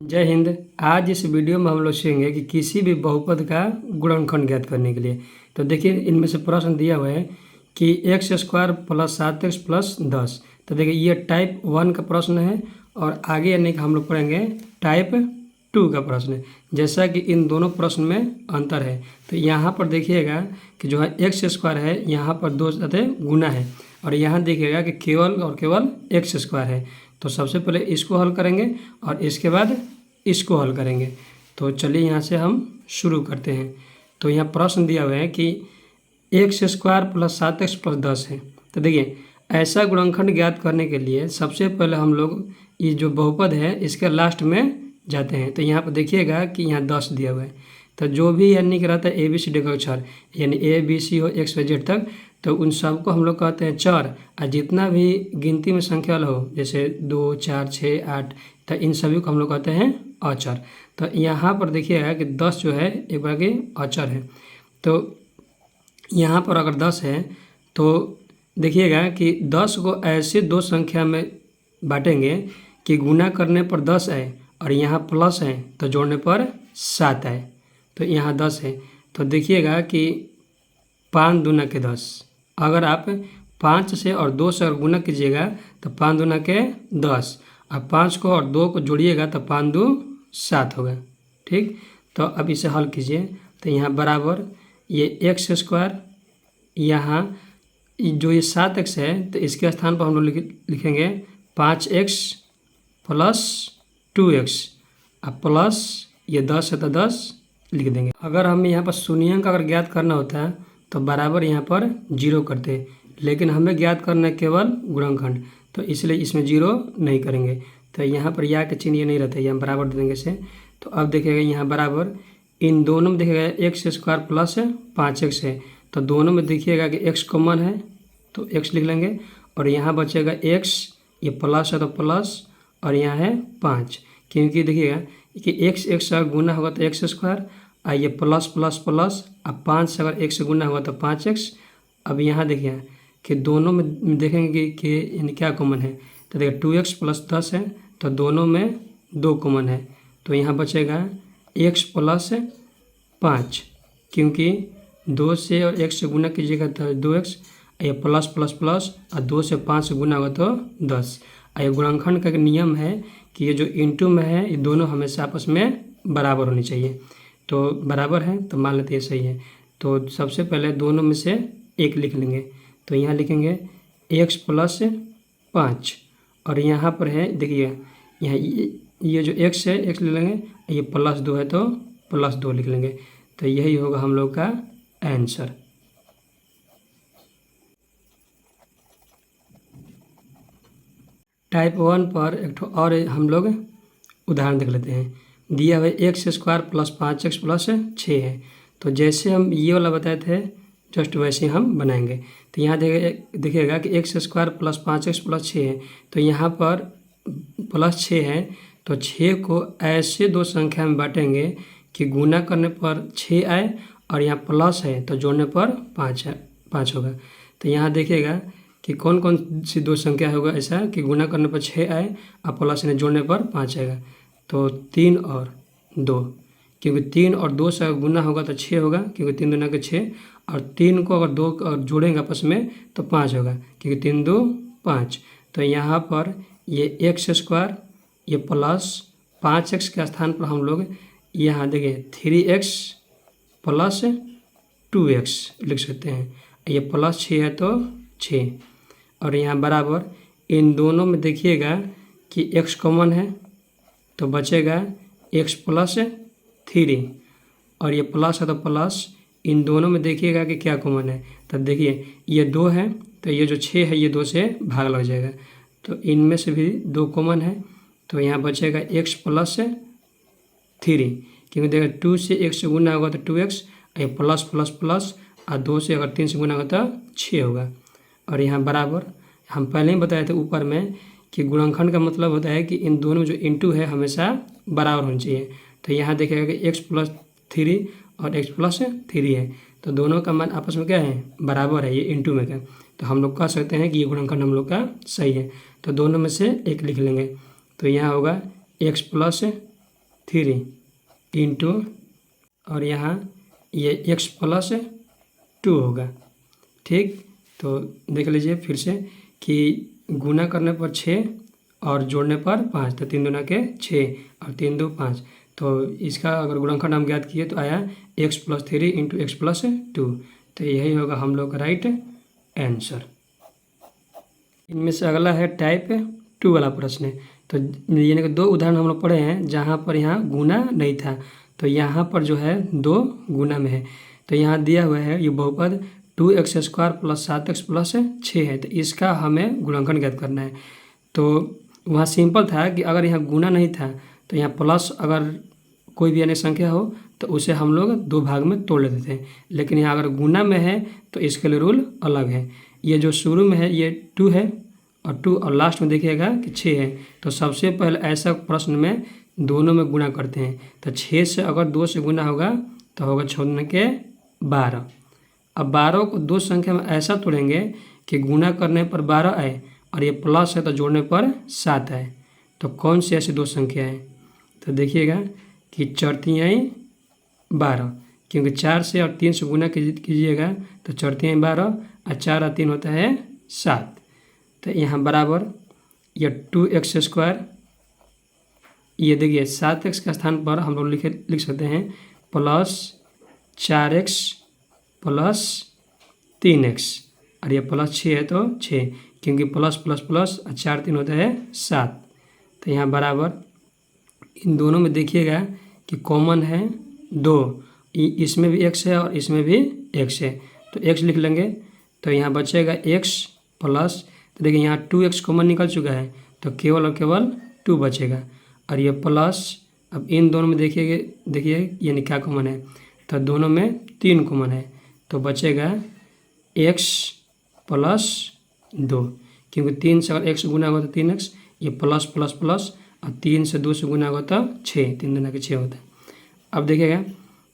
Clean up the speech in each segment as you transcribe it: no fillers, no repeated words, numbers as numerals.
जय हिंद। आज इस वीडियो में हम लोग सीखेंगे कि किसी भी बहुपद का गुणनखंड ज्ञात करने के लिए। तो देखिए इनमें से प्रश्न दिया हुआ है कि x square plus 7x plus 10। तो देखिए ये टाइप 1 का प्रश्न है और आगे यानी कि हम लोग पढ़ेंगे टाइप 2 का प्रश्न है। जैसा कि इन दोनों प्रश्न में अंतर है, तो यहाँ पर देखिएगा कि जो है एक्स स्क्वायर है, यहाँ पर दो साथे गुना है, और यहाँ देखिएगा कि केवल और केवल एक्स स्क्वायर है। तो सबसे पहले इसको हल करेंगे और इसके बाद इसको हल करेंगे। तो चलिए यहाँ से हम शुरू करते हैं। तो यहाँ प्रश्न दिया हुआ है कि x square plus 7x plus 10 है। तो देखिए ऐसा गुणनखंड ज्ञात करने के लिए सबसे पहले हम लोग ये जो बहुपद है इसके लास्ट में जाते हैं। तो यहाँ पर देखिएगा कि यहाँ 10 दिया हुआ है। तो जो भी यानी कि रहता है ABCD का अक्षर, यानी ABC हो XYZ तक, तो उन सबको हम लोग कहते हैं चर। और जितना भी गिनती में संख्या वाला हो, जैसे 2, 4, 6, 8, तो इन सभी को हम लोग कहते हैं अचर। तो यहाँ पर देखिएगा कि 10 जो है एक बार के अचर है। तो यहाँ पर अगर 10 है तो देखिएगा कि 10 को ऐसे दो संख्या में बांटेंगे कि गुना करने पर 10 आए और यहाँ प्लस है तो जोड़ने पर 7 आए। तो यहाँ 10 है तो देखिएगा कि 5 दूना के 10। अगर आप 5 से और 2 से अगर गुना कीजिएगा तो 5 दूना के 10, और 5 को और 2 को जोड़िएगा तो 5 2 7 होगा। ठीक, तो अब इसे हल कीजिए। तो यहाँ बराबर ये एक्स स्क्वायर, यहाँ जो ये 7x है तो इसके स्थान पर हम लोग लिखेंगे 5x प्लस 2x, अब प्लस ये 10 है तो 10 लिख देंगे। अगर हमें यहाँ पर शून्यांक अगर ज्ञात करना होता है तो बराबर यहाँ पर 0 करते, लेकिन हमें ज्ञात करना है केवल गुणनखंड, तो इसलिए इसमें 0 नहीं करेंगे। तो यहाँ पर या के चिन्ह ये नहीं रहता है, यहाँ बराबर दे देंगे इसे। तो अब देखिएगा यहाँ बराबर इन दोनों में देखिएगा एक्स स्क्वायर प्लस 5x है, तो दोनों में देखिएगा कि x कॉमन है तो x लिख लेंगे, और यहाँ बचेगा x, ये प्लस है तो प्लस, और यहाँ है 5, क्योंकि देखिएगा कि x से अगर गुना होगा तो एक्स स्क्वायर, और ये प्लस प्लस प्लस, अब 5 से अगर 1 से गुना होगा तो 5x। अब यहाँ देखिए कि दोनों में देखेंगे कि यानी क्या कॉमन है, तो देखिए 2x प्लस 10 है तो दोनों में 2 कॉमन है, तो यहाँ बचेगा x प्लस 5, क्योंकि 2 से और 1 से गुना कीजिएगा तो 2x, ये प्लस प्लस प्लस, और 2 से 5 से गुना होगा तो 10। ये गुणनखंड का नियम है कि ये जो इंटू में है ये दोनों हमेशा आपस में बराबर होनी चाहिए। तो बराबर है तो मान लेते हैं सही है। तो सबसे पहले दोनों में से एक लिख लेंगे, तो यहाँ लिखेंगे x प्लस 5, और यहाँ पर है देखिए यहाँ ये जो x है x ले लेंगे, ये प्लस 2 है तो प्लस 2 लिख लेंगे। तो यही होगा हम लोग का आंसर। टाइप 1 पर एक और हम लोग उदाहरण देख लेते हैं। दिया हुआ x square plus 5x plus 6 है। तो जैसे हम ये वाला बताए थे जस्ट वैसे हम बनाएंगे। तो यहाँ देखिएगा कि x square plus 5x plus 6 है, तो यहाँ पर प्लस 6 है, तो 6 को ऐसे दो संख्या में बांटेंगे कि गुना करने पर 6 आए और यहाँ प्लस है तो जोड़ने पर 5 होगा। तो यहाँ देखिएगा कि कौन कौन सी दो संख्या होगा ऐसा कि गुना करने पर 6 आए और प्लस ने जोड़ने पर 5 आएगा। तो 3 और 2, क्योंकि 3 और 2 से गुना होगा तो 6 होगा, क्योंकि 3 दूना के 6, और 3 को अगर 2 जोड़ेंगे आपस में तो 5 होगा, क्योंकि 3 2 5। तो यहाँ पर ये एक्स स्क्वायर ये प्लस 5x के स्थान पर हम लोग यहाँ देखिए 3x प्लस 2x लिख सकते हैं। ये प्लस 6 है तो 6, और यहाँ बराबर इन दोनों में देखिएगा कि x कॉमन है तो बचेगा x प्लस 3, और ये प्लस है तो प्लस, इन दोनों में देखिएगा कि क्या कॉमन है। तो देखिए ये 2 है तो ये जो 6 है ये 2 से भाग लग जाएगा, तो इनमें से भी 2 कॉमन है, तो यहाँ बचेगा x प्लस 3, क्योंकि देखिए 2 से 1 से गुना होगा तो 2x, ये प्लस प्लस प्लस, और 2 से अगर 3 से गुना होगा तो 6 होगा। और यहाँ बराबर हम पहले ही बताए थे ऊपर में कि गुणनखंड का मतलब होता है कि इन दोनों जो इंटू है हमेशा बराबर होनी चाहिए। तो यहाँ देखिएगा कि x प्लस 3 और x प्लस 3 है, तो दोनों का मान आपस में क्या है, बराबर है, ये इंटू में क्या, तो हम लोग कह सकते हैं कि ये गुणनखंड हम लोग का सही है। तो दोनों में से एक लिख लेंगे, तो यहाँ होगा x प्लस 3 इंटू और यहाँ ये x प्लस 2 होगा। ठीक, तो देख लीजिए फिर से कि गुना करने पर 6 और जोड़ने पर 5, तो 3 दूना के 6 और 3 2 5। तो इसका अगर गुणनखंड हम ज्ञात किए तो आया x + 3 इंटू एक्स प्लस 2। तो यही होगा हम लोग का राइट आंसर। इनमें से अगला है टाइप 2 वाला प्रश्न। तो यानी कि 2 उदाहरण हम लोग पढ़े हैं जहाँ पर यहाँ गुना नहीं था, तो यहाँ पर जो है 2 गुना में है। तो यहाँ दिया हुआ है ये बहुपद 2x² + 7x + 6 है, तो इसका हमें गुणनखंड ज्ञात करना है। तो वहाँ सिंपल था कि अगर यहाँ गुना नहीं था तो यहाँ प्लस अगर कोई भी अन्य संख्या हो तो उसे हम लोग 2 भाग में तोड़ लेते थे, लेकिन यहाँ अगर गुना में है तो इसके लिए रूल अलग है। ये जो शुरू में है ये 2 है और 2 और लास्ट में देखिएगा कि 6 है। तो सबसे पहले ऐसा प्रश्न में दोनों में गुना करते हैं। तो 6 से अगर 2 से गुना होगा तो होगा 6 के 12। अब 12 को 2 संख्या में ऐसा तोड़ेंगे कि गुना करने पर 12 आए और ये प्लस है तो जोड़ने पर 7 आए। तो कौन सी ऐसी 2 संख्या है? तो देखिएगा कि 4 × 12, क्योंकि 4 से और 3 से गुना कीजिएगा तो 4 × 12 और 4 और 3 होता है 7। तो यहाँ बराबर ये 2x², ये देखिए 7x के स्थान पर हम लोग लिख सकते हैं प्लस 4x + 3x, और ये प्लस 6 है तो 6, क्योंकि प्लस प्लस प्लस और 4 3 होता है 7। तो यहाँ बराबर इन दोनों में देखिएगा कि कॉमन है 2, इसमें भी x है और इसमें भी x है, तो x लिख लेंगे। तो यहाँ बचेगा x प्लस, तो देखिए यहाँ 2x कॉमन निकल चुका है तो केवल और केवल 2 बचेगा, और ये प्लस। अब इन दोनों में देखिए यानी क्या कॉमन है, तो दोनों में 3 कॉमन है, तो बचेगा x + 2, क्योंकि 3 से अगर 1 से गुना होगा तो 3x, ये प्लस प्लस प्लस, और 3 से 2 से गुना होगा तो 6, 3 दूना के 6 होता है। अब देखिएगा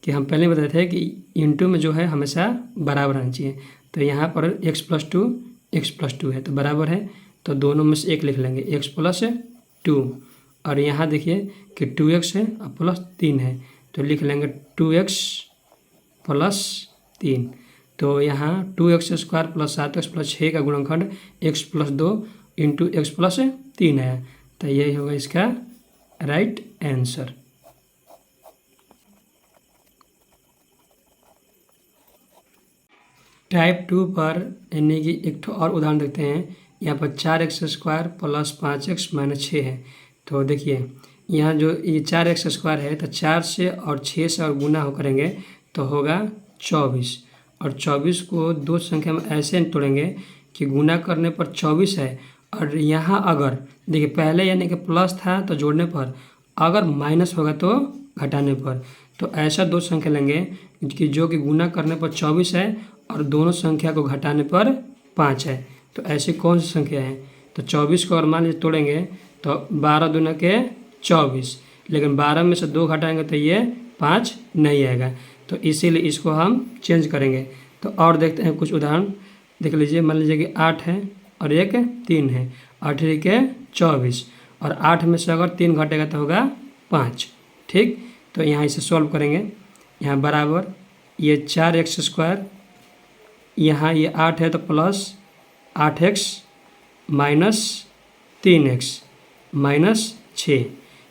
कि हम पहले बताए थे कि इंटू में जो है हमेशा बराबर आना चाहिए। तो यहाँ पर x + 2 है तो बराबर है, तो दोनों में से एक लिख लेंगे x + 2, और यहाँ देखिए कि 2x है और प्लस 3 है तो लिख लेंगे 2x + 3। तो यहाँ 2x² + 7x + 6 का गुणनखंड x + 2 इंटू x + 3 है, तो यही होगा इसका राइट आंसर। टाइप 2 पर यानी कि एक ठो और उदाहरण देखते हैं। यहाँ पर 4x² + 5x - 6 है। तो देखिए यहाँ जो ये 4x² है तो 4 से और 6 से और गुना हो करेंगे तो होगा 24, और 24 को 2 संख्या में ऐसे तोड़ेंगे कि गुना करने पर 24 है, और यहाँ अगर देखिए पहले यानी कि प्लस था तो जोड़ने पर, अगर माइनस होगा तो घटाने पर। तो ऐसा 2 संख्या लेंगे कि जो कि गुना करने पर 24 है और दोनों संख्या को घटाने पर 5 है। तो ऐसी कौन सी संख्या है? तो 24 को और मान लीजिए तोड़ेंगे तो 12 दूना के 24, लेकिन 12 में से 2 घटाएंगे तो ये 5 नहीं आएगा, तो इसीलिए इसको हम चेंज करेंगे। तो और देखते हैं कुछ उदाहरण, देख लीजिए। मान लीजिए कि 8 है और एक 3 है, 8 के 24, और 8 में से अगर 3 घटेगा तो होगा 5। ठीक, तो यहाँ इसे सॉल्व करेंगे। यहाँ बराबर ये 4x², यहाँ ये 8 है तो प्लस 8x - 3x - 6,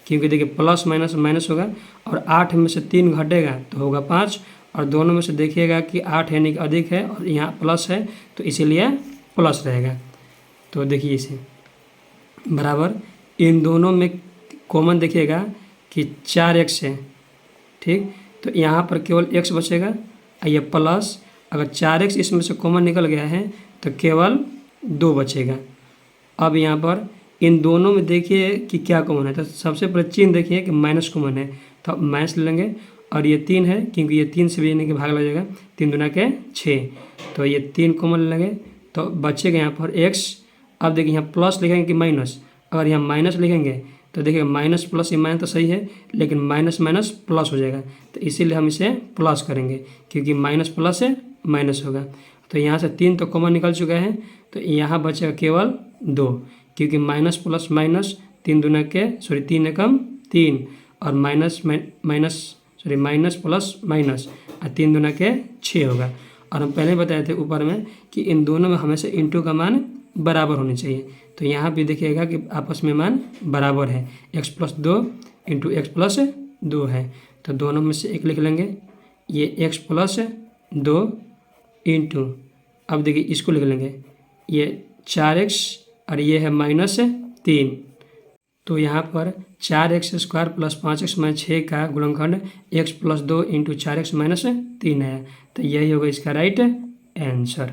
क्योंकि देखिए प्लस माइनस माइनस होगा, और 8 में से 3 घटेगा तो होगा 5, और दोनों में से देखिएगा कि 8 यानी कि अधिक है और यहाँ प्लस है तो इसीलिए प्लस रहेगा। तो देखिए इसे बराबर इन दोनों में कॉमन देखिएगा कि 4x है। ठीक, तो यहाँ पर केवल x बचेगा, ये प्लस, अगर 4x इसमें से कॉमन निकल गया है तो केवल 2 बचेगा। अब यहाँ पर इन दोनों में देखिए कि क्या कॉमन है, तो सबसे पहले चिन्ह देखिए कि माइनस कॉमन है तो माइनस ले लेंगे, और ये 3 है क्योंकि ये 3 से भी यानी कि भाग लग जाएगा, 3 दूना के 6, तो ये 3 कॉमन ले लेंगे तो बचेगा यहाँ पर x। अब देखिए यहाँ प्लस लिखेंगे कि माइनस, अगर यहाँ माइनस लिखेंगे तो देखिए माइनस प्लस ये माइनस तो सही है, लेकिन माइनस माइनस प्लस हो जाएगा, तो इसीलिए हम इसे प्लस करेंगे क्योंकि माइनस प्लस से माइनस होगा। तो यहाँ से 3 तो कॉमन निकल चुका है, तो यहाँ बचेगा केवल 2, क्योंकि माइनस प्लस माइनस 3 दूना के 3 एकम 3, और माइनस प्लस माइनस और 3 दूना के 6 होगा। और हम पहले बताए थे ऊपर में कि इन दोनों में हमेशा इंटू का मान बराबर होनी चाहिए। तो यहाँ भी देखिएगा कि आपस में मान बराबर है, x plus 2 into x plus 2 है। तो दोनों में से एक लिख लेंगे, ये x प्लस 2 इंटू, अब देखिए इसको लिख लेंगे, ये 4x और ये है माइनस 3। तो यहाँ पर 4x square plus 5x minus 6 का गुणनखंड x plus 2 into 4x minus 3 है। तो यही होगा इसका राइट आंसर।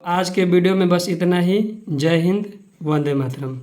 आज के वीडियो में बस इतना ही। जय हिंद, वंदे मातरम।